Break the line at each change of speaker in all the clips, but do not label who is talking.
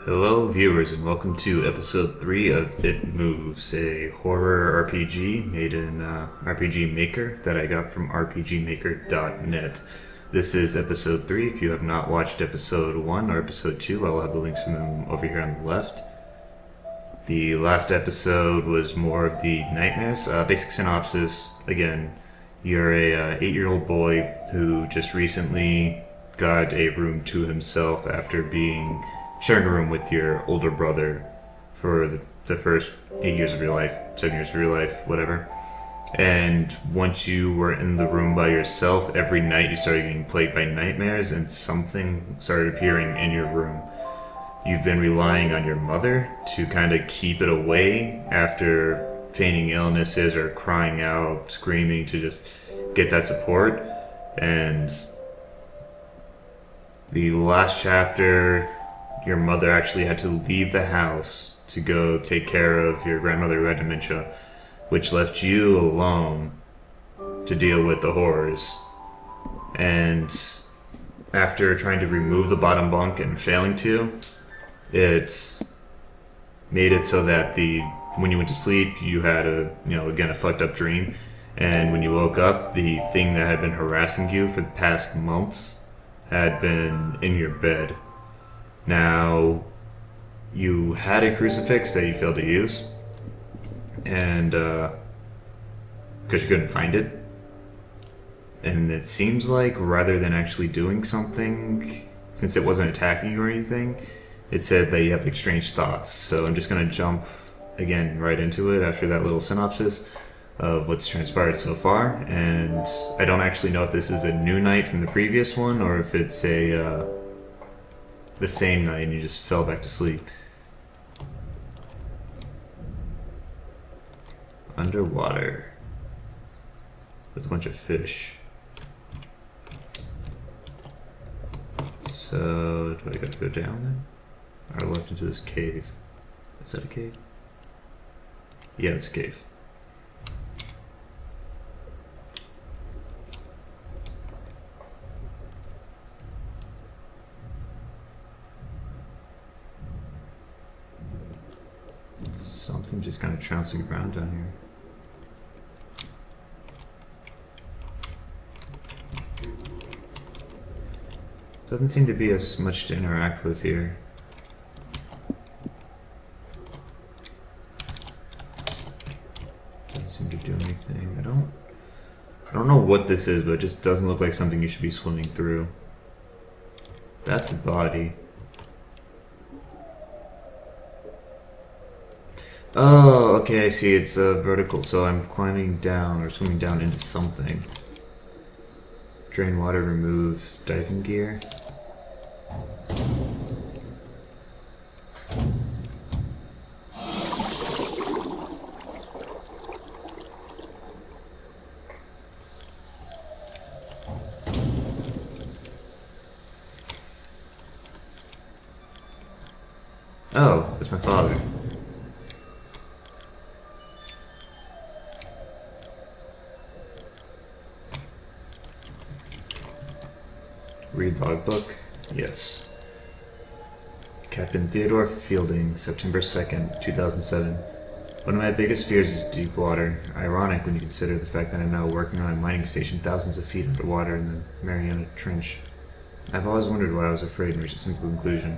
Hello, viewers, and welcome to episode 3 of It Moves, a horror RPG made in RPG Maker that I got from rpgmaker.net. This is episode 3. If you have not watched episode 1 or episode 2, I'll have the links from them over here on the left. The last episode was more of the nightmares. Basic synopsis, again, you're a 8-year-old boy who just recently got a room to himself after sharing a room with your older brother for the first 8 years of your life, 7 years of your life, whatever. And once you were in the room by yourself, every night you started getting plagued by nightmares and something started appearing in your room. You've been relying on your mother to kind of keep it away after feigning illnesses or crying out, screaming to just get that support. And the last chapter, your mother actually had to leave the house to go take care of your grandmother who had dementia, which left you alone to deal with the horrors. And after trying to remove the bottom bunk and failing to, it made it so that when you went to sleep, you had a fucked up dream. And when you woke up, the thing that had been harassing you for the past months had been in your bed. Now, you had a crucifix that you failed to use, and because you couldn't find it. And it seems like rather than actually doing something, since it wasn't attacking you or anything, it said that you have like strange thoughts. So I'm just going to jump again right into it after that little synopsis of what's transpired so far. And I don't actually know if this is a new night from the previous one or if it's the same night and you just fell back to sleep. Underwater with a bunch of fish. So, do I got to go down then? Or left into this cave? Is that a cave? Yeah, it's a cave. Something just kind of trouncing around down here. Doesn't seem to be as much to interact with here. Doesn't seem to do anything. I don't know what this is, but it just doesn't look like something you should be swimming through. That's a body. Oh, okay, I see. It's vertical, so I'm climbing down or swimming down into something. Drain water, remove diving gear. Oh, that's my father. Read logbook. Yes. Captain Theodore Fielding, September 2nd, 2007. One of my biggest fears is deep water. Ironic when you consider the fact that I'm now working on a mining station thousands of feet underwater in the Mariana Trench. I've always wondered why I was afraid and reached a simple conclusion.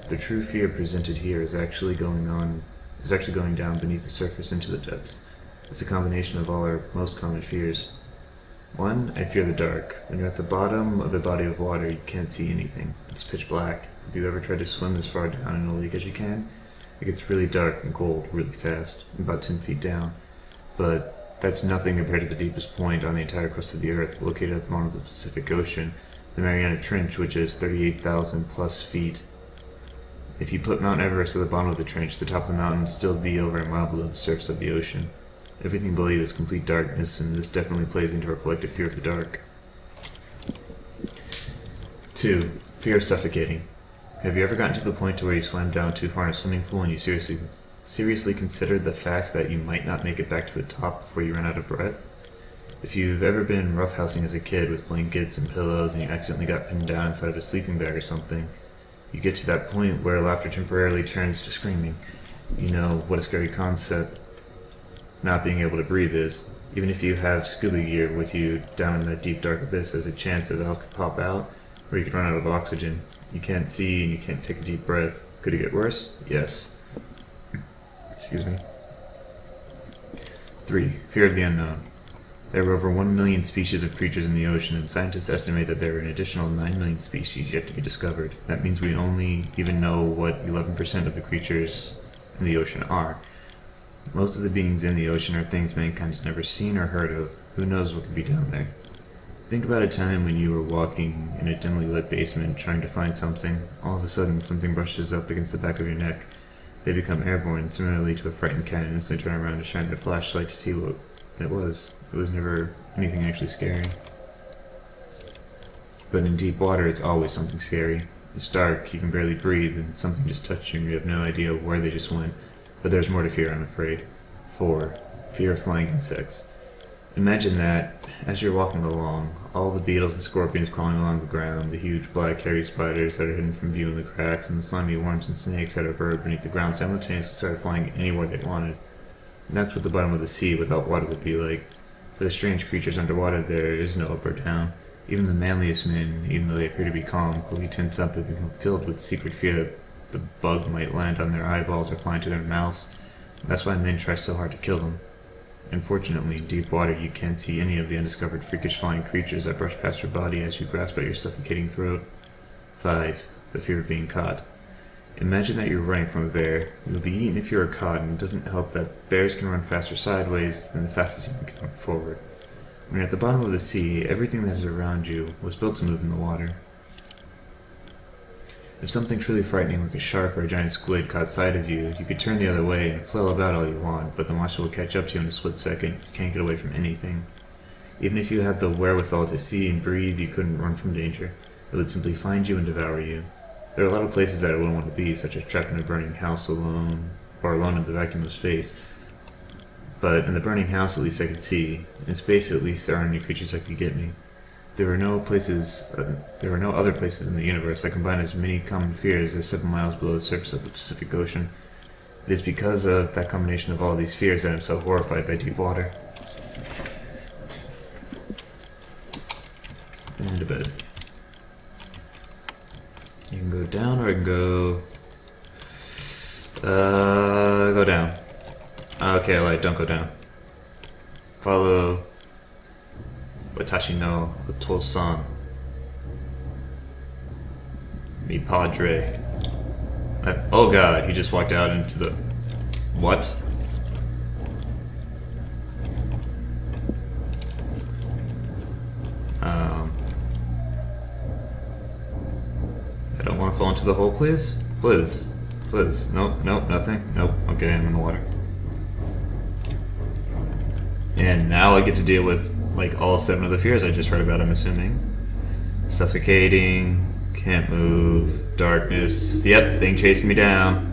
The true fear presented here is actually going down beneath the surface into the depths. It's a combination of all our most common fears. 1. I fear the dark. When you're at the bottom of a body of water, you can't see anything. It's pitch black. Have you ever tried to swim as far down in a lake as you can? It gets really dark and cold really fast, about 10 feet down. But that's nothing compared to the deepest point on the entire crust of the Earth, located at the bottom of the Pacific Ocean, the Mariana Trench, which is 38,000 plus feet. If you put Mount Everest at the bottom of the trench, the top of the mountain would still be over a mile below the surface of the ocean. Everything below you is complete darkness, and this definitely plays into our collective fear of the dark. 2. Fear of suffocating. Have you ever gotten to the point to where you swam down too far in a swimming pool and you seriously considered the fact that you might not make it back to the top before you ran out of breath? If you've ever been roughhousing as a kid with blankets and pillows and you accidentally got pinned down inside of a sleeping bag or something, You get to that point where laughter temporarily turns to screaming. You know what a scary concept not being able to breathe is. Even if you have scuba gear with you down in that deep dark abyss, there's a chance a valve could pop out, or you could run out of oxygen. You can't see and you can't take a deep breath. Could it get worse? Yes. Excuse me. 3. Fear of the unknown. There are over 1 million species of creatures in the ocean, and scientists estimate that there are an additional 9 million species yet to be discovered. That means we only even know what 11% of the creatures in the ocean are. Most of the beings in the ocean are things mankind has never seen or heard of. Who knows what could be down there? Think about a time when you were walking in a dimly lit basement trying to find something. All of a sudden, something brushes up against the back of your neck. They become airborne, similarly to a frightened cat, and instantly turn around to shine their flashlight to see what it was. It was never anything actually scary. But in deep water, it's always something scary. It's dark, you can barely breathe, and something just touched you and you have no idea where they just went. But there's more to fear, I'm afraid. 4. Fear of flying insects. Imagine that, as you're walking along, all the beetles and scorpions crawling along the ground, the huge black hairy spiders that are hidden from view in the cracks, and the slimy worms and snakes that are buried beneath the ground simultaneously started flying anywhere they wanted. And that's what the bottom of the sea without water would be like. For the strange creatures underwater, there is no up or down. Even the manliest men, even though they appear to be calm, quickly tense up and become filled with secret fear that the bug might land on their eyeballs or fly into their mouths. That's why men try so hard to kill them. Unfortunately, in deep water, you can't see any of the undiscovered freakish flying creatures that brush past your body as you grasp at your suffocating throat. 5. The fear of being caught. Imagine that you're running from a bear. You'll be eaten if you are caught, and it doesn't help that bears can run faster sideways than the fastest you can run forward. When you're at the bottom of the sea, everything that is around you was built to move in the water. If something truly frightening like a shark or a giant squid caught sight of you, you could turn the other way and flail about all you want, but the monster will catch up to you in a split second. You can't get away from anything. Even if you had the wherewithal to see and breathe, you couldn't run from danger. It would simply find you and devour you. There are a lot of places that I wouldn't want to be, such as trapped in a burning house alone, or alone in the vacuum of space. But in the burning house, at least I could see. In space, at least there aren't any creatures that could get me. There are no other places in the universe that combine as many common fears as 7 miles below the surface of the Pacific Ocean. It is because of that combination of all these fears that I'm so horrified by deep water. And to bed. You can go down or I can go... go down. Okay, I lied, don't go down. Follow... Watashi no Otosan. Mi padre. Oh god, he just walked out into the... What? I don't want to fall into the hole, please? Please. Please. Nope, nope, nothing. Nope. Okay, I'm in the water. And now I get to deal with, like, all 7 of the fears I just read about, I'm assuming. Suffocating, can't move, darkness. Yep, thing chasing me down.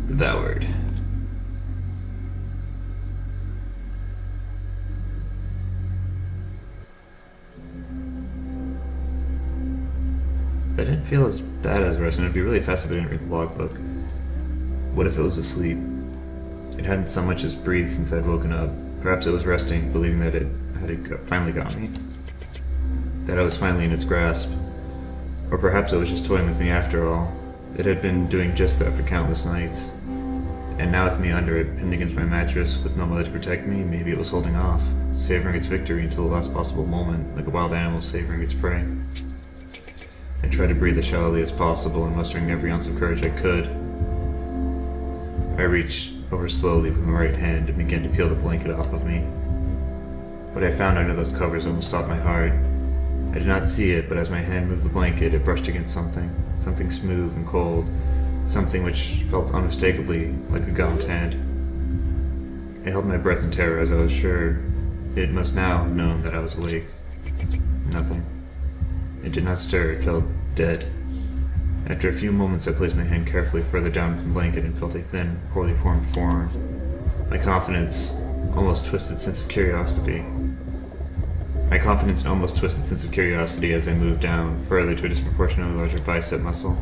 Devoured. If I didn't feel as bad as the rest, and it'd be really fast if I didn't read the logbook. What if it was asleep? It hadn't so much as breathed since I'd woken up. Perhaps it was resting, believing that it finally got me. That I was finally in its grasp. Or perhaps it was just toying with me after all. It had been doing just that for countless nights. And now with me under it, pinned against my mattress, with no mother to protect me, maybe it was holding off, savoring its victory until the last possible moment, like a wild animal savoring its prey. I tried to breathe as shallowly as possible and mustering every ounce of courage I could. I reached over slowly with my right hand and began to peel the blanket off of me. What I found under those covers almost stopped my heart. I did not see it, but as my hand moved the blanket, it brushed against something smooth and cold, something which felt unmistakably like a gaunt hand. I held my breath in terror as I was sure it must now have known that I was awake. Nothing. It did not stir, it felt dead. After a few moments, I placed my hand carefully further down from the blanket and felt a thin, poorly formed forearm. My confidence, almost twisted sense of curiosity. My confidence and almost twisted sense of curiosity as I moved down, further to a disproportionately larger bicep muscle.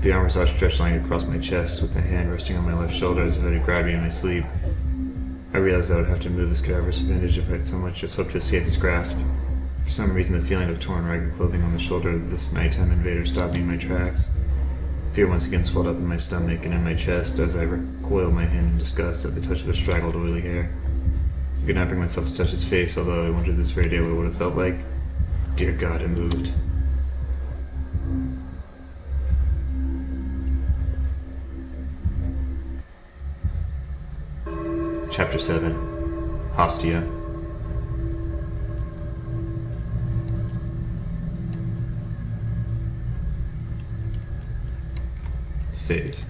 The arm was outstretched lying across my chest, with a hand resting on my left shoulder as if it had grabbed me in my sleep. I realized I would have to move this cadaverous appendage if I so much as hoped to escape his grasp. For some reason, the feeling of torn, ragged clothing on the shoulder of this nighttime invader stopped me in my tracks. Fear once again swelled up in my stomach and in my chest as I recoiled my hand in disgust at the touch of his straggled, oily hair. I could not bring myself to touch his face, although I wondered this very day what it would have felt like. Dear God, I moved. Chapter 7. Hostia. Save.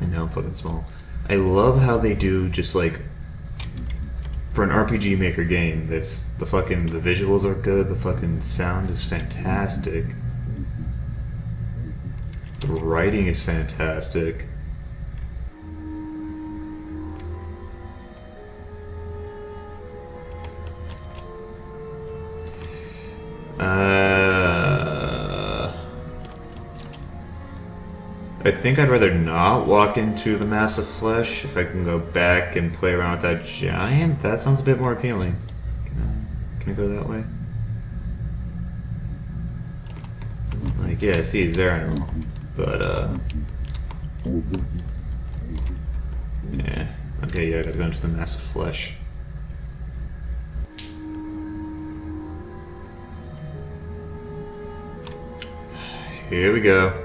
I know I'm fucking small. I love how they do just like for an RPG Maker game, the visuals are good, the fucking sound is fantastic. The writing is fantastic. I think I'd rather not walk into the mass of flesh if I can go back and play around with that giant. That sounds a bit more appealing. Can I go that way? Like, yeah, see, he's there and all. But, yeah. Okay, yeah, I gotta go into the mass of flesh. Here we go.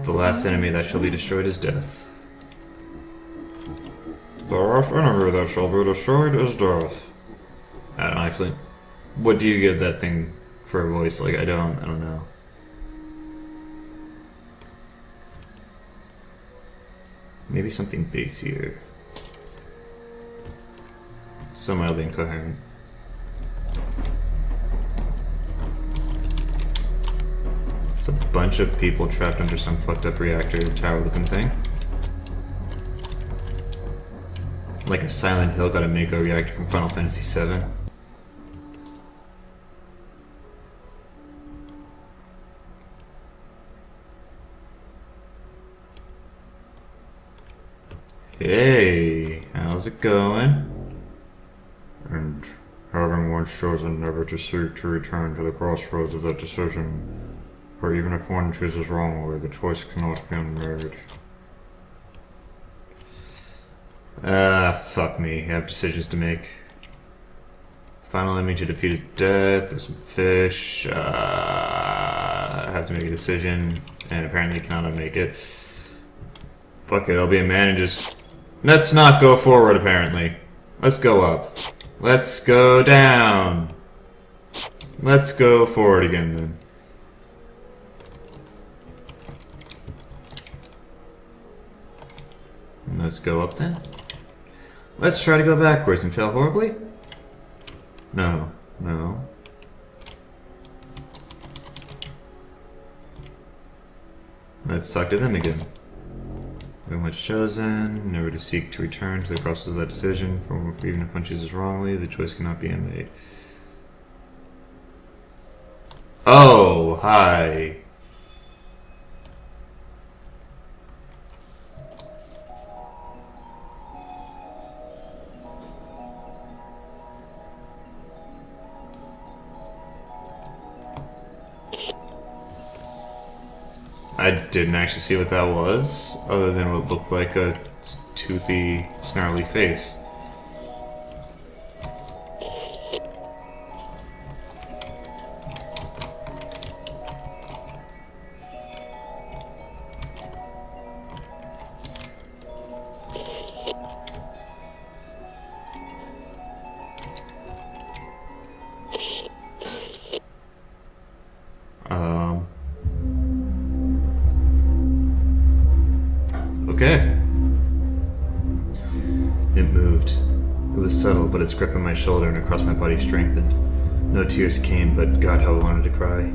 The last enemy that shall be destroyed is death. The last enemy that shall be destroyed is death. I don't actually. What do you give that thing for a voice? Like, I don't know. Maybe something bassier. So mildly incoherent. It's a bunch of people trapped under some fucked up reactor tower looking thing. Like a Silent Hill got a Mako reactor from Final Fantasy VII. Hey, how's it going? And having once chosen never to seek to return to the crossroads of that decision, for even if one chooses wrongly, the choice cannot be unmade. Fuck me. I have decisions to make. Final enemy to defeat is death. There's some fish. I have to make a decision, and apparently cannot make it. Fuck it, I'll be a man and just... Let's not go forward, apparently. Let's go up. Let's go down. Let's go forward again, then. Let's go up, then. Let's try to go backwards and fail horribly? No. No. Let's talk to them again. Very much chosen, never to seek to return to the crossroads of that decision, for even if one chooses wrongly, the choice cannot be unmade. Oh, hi. I didn't actually see what that was, other than what looked like a toothy, snarly face. Okay. It moved. was subtle, but its grip on my shoulder and across my body strengthened. No tears came, but God, how I wanted to cry.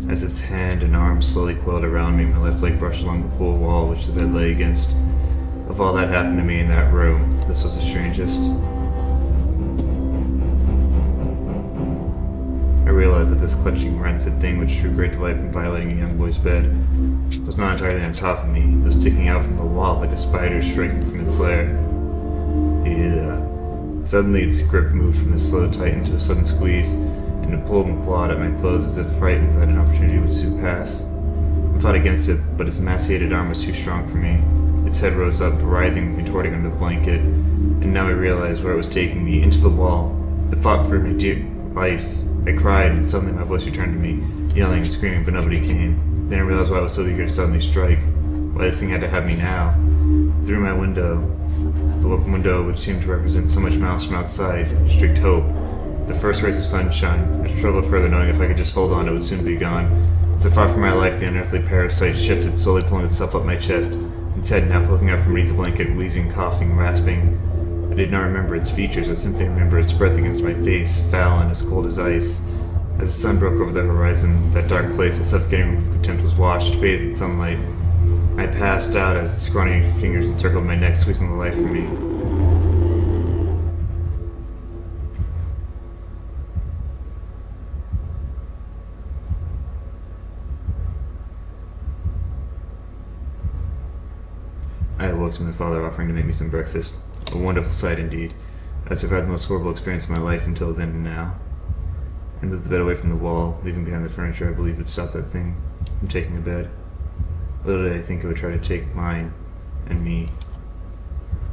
As its hand and arm slowly coiled around me, my left leg brushed along the cool wall which the bed lay against. Of all that happened to me in that room, this was the strangest. I realized that this clutching, rancid thing which drew great delight from violating a young boy's bed was not entirely on top of me. It was sticking out from the wall like a spider striking from its lair. Yeah. Suddenly its grip moved from the slow tighten to a sudden squeeze, and it pulled and clawed at my clothes as if frightened that an opportunity would soon pass. I fought against it, but its emaciated arm was too strong for me. Its head rose up, writhing and contorting under the blanket, and now I realized where it was taking me, into the wall. I fought for my dear life. I cried, and suddenly my voice returned to me, yelling and screaming, but nobody came. Then I realized why I was so eager to suddenly strike, why this thing had to have me now. Through my window, the open window which seemed to represent so much malice from outside, streaked hope. The first rays of sunshine. I struggled further, knowing if I could just hold on, it would soon be gone. As I fought for my life, the unearthly parasite shifted, slowly pulling itself up my chest, its head now poking out from beneath the blanket, wheezing, coughing, rasping. I did not remember its features. I simply remember its breath against my face, foul and as cold as ice. As the sun broke over the horizon, that dark place, that suffocating room of contempt, was washed, bathed in sunlight. I passed out as the scrawny fingers encircled my neck, squeezing the life from me. I awoke to my father offering to make me some breakfast. A wonderful sight indeed. I survived the most horrible experience of my life until then and now. I moved the bed away from the wall, leaving behind the furniture I believed would stop that thing from taking a bed. Little did I think it would try to take mine and me.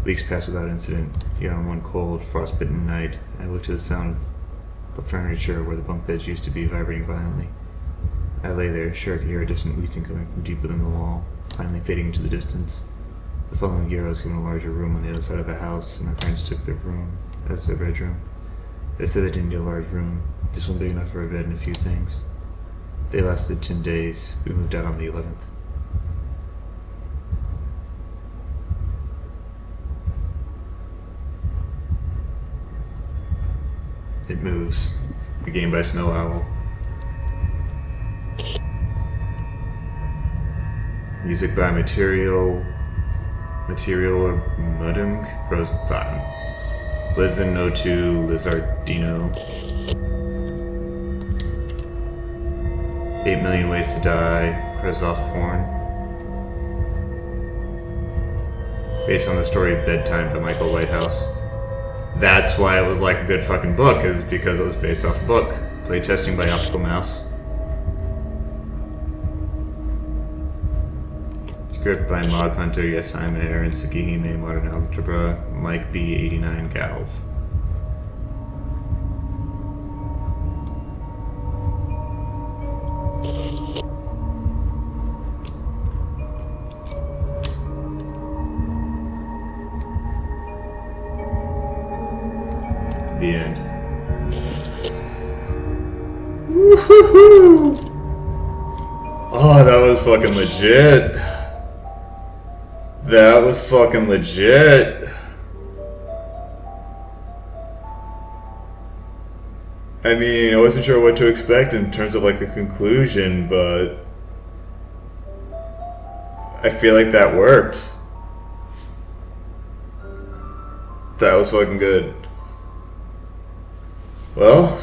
Weeks passed without incident, yet on one cold, frostbitten night, I woke to the sound of the furniture where the bunk beds used to be vibrating violently. I lay there, sure I could hear a distant wheezing coming from deep within the wall, finally fading into the distance. The following year I was given a larger room on the other side of the house, and my parents took their room as their bedroom. They said they didn't need a large room, just one big enough for a bed and a few things. They lasted 10 days. We moved out on the 11th. It Moves, a game by Snow Owl. Music by Material or Mudunk, Frozen Cotton. Lizin02 Lizardino. 8 Million Ways to Die, Krezov Horn. Based on the story Bedtime by Michael Whitehouse. That's why it was like a good fucking book, is because it was based off a book. Playtesting by Optical Mouse. Script by Mog Hunter, Yes I'm Aaron, Tsukihime, Modern Algebra, Mike B89 Galv. The end. Woohoo! Oh, that was fucking legit. That was fucking legit. I mean, I wasn't sure what to expect in terms of like a conclusion, but I feel like that worked. That was fucking good. Well,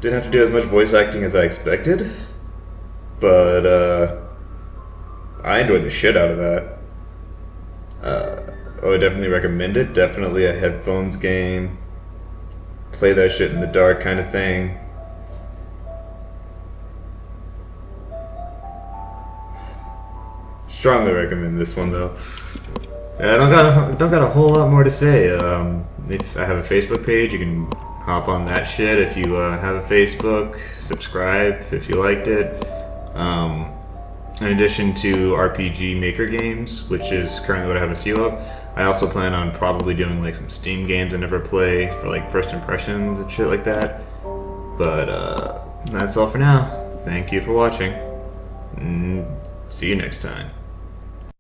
didn't have to do as much voice acting as I expected, but I enjoyed the shit out of that. I would definitely recommend it. Definitely a headphones game. Play that shit in the dark kind of thing. Strongly recommend this one though. I don't got a whole lot more to say. If I have a Facebook page, you can hop on that shit if you have a Facebook. Subscribe if you liked it. In addition to RPG Maker games, which is currently what I have a few of, I also plan on probably doing like some Steam games I never play for like first impressions and shit like that. But that's all for now. Thank you for watching. See you next time.